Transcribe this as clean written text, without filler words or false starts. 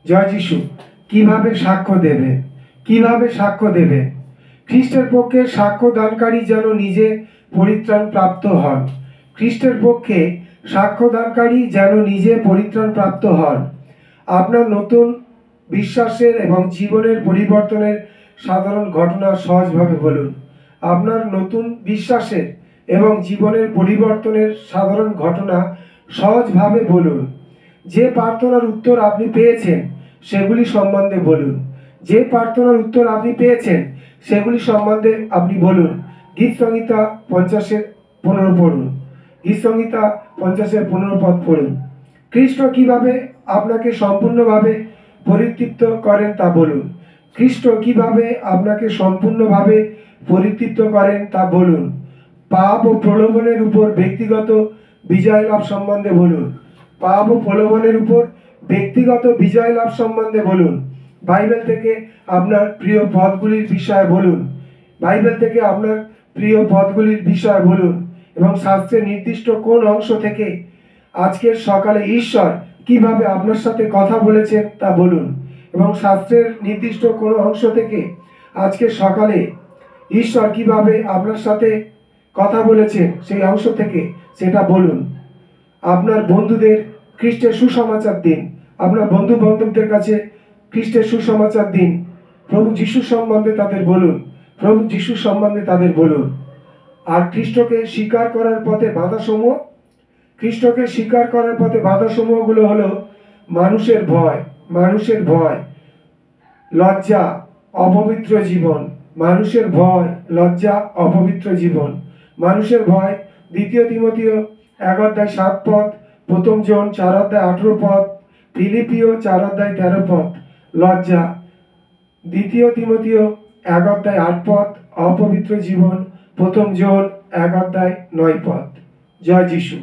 জয় যিশু। কিভাবে সাক্ষ্য দেবে? কিভাবে সাক্ষ্য দেবে? খ্রিস্টের পক্ষে সাক্ষ্য দানকারী যেন নিজে পরিত্রাণ প্রাপ্ত হন। খ্রিস্টের পক্ষে সাক্ষ্যদানকারী যেন নিজে পরিত্রাণ প্রাপ্ত হন। আপনার নতুন বিশ্বাসের এবং জীবনের পরিবর্তনের সাধারণ ঘটনা সহজভাবে বলুন। আপনার নতুন বিশ্বাসের এবং জীবনের পরিবর্তনের সাধারণ ঘটনা সহজভাবে বলুন। যে প্রার্থনার উত্তর আপনি পেয়েছেন সেগুলি সম্বন্ধে বলুন। যে প্রার্থনার উত্তর আপনি পেয়েছেন সেগুলি সম্বন্ধে আপনি বলুন। গীত সংহিতা 50-15 পড়ুন। গীত সংহিতা 50-15 পদ পড়ুন। খ্রিস্ট কিভাবে আপনাকে সম্পূর্ণভাবে পরিতৃপ্ত করেন তা বলুন। খ্রিস্ট কিভাবে আপনাকে সম্পূর্ণভাবে পরিতৃপ্ত করেন তা বলুন। পাপ ও প্রলোভনের উপর ব্যক্তিগত বিজয় লাভ সম্বন্ধে বলুন। পাপ ও প্রলোভনের উপর ব্যক্তিগত বিজয় লাভ সম্বন্ধে বলুন। বাইবেল থেকে আপনার প্রিয় পদগুলির বিষয়ে বলুন। বাইবেল থেকে আপনার প্রিয় পদগুলির বিষয়ে বলুন এবং শাস্ত্রের নির্দিষ্ট কোন অংশ থেকে আজকের সকালে ঈশ্বর কিভাবে আপনার সাথে কথা বলেছেন তা বলুন এবং শাস্ত্রের নির্দিষ্ট কোন অংশ থেকে আজকে সকালে ঈশ্বর কিভাবে আপনার সাথে কথা বলেছেন সেই অংশ থেকে সেটা বলুন। আপনার বন্ধুদের খ্রিস্টের সুসমাচার দিন। আপনার বন্ধু বান্ধবদের কাছে খ্রিস্টের সুসমাচার দিন। প্রভু যিশু সম্বন্ধে তাদের বলুন। প্রভু যিশু সম্বন্ধে তাদের বলুন। আর খ্রিস্টকে স্বীকার করার পথে বাধাসমূহ, খ্রিস্টকে স্বীকার করার পথে বাধাসমূহগুলো হলো মানুষের ভয়, মানুষের ভয়, লজ্জা, অপবিত্র জীবন। মানুষের ভয়, লজ্জা, অপবিত্র জীবন। মানুষের ভয় 2 তিমথিও 1:7 পদ, 1 জন 4:18 পদ, ফিলিপিও 4:13 পদ। লজ্জা 2 তিমথিও 1:8 পদ, অপবিত্র জীবন 1 জন 1:9 পদ। জয় যিশু।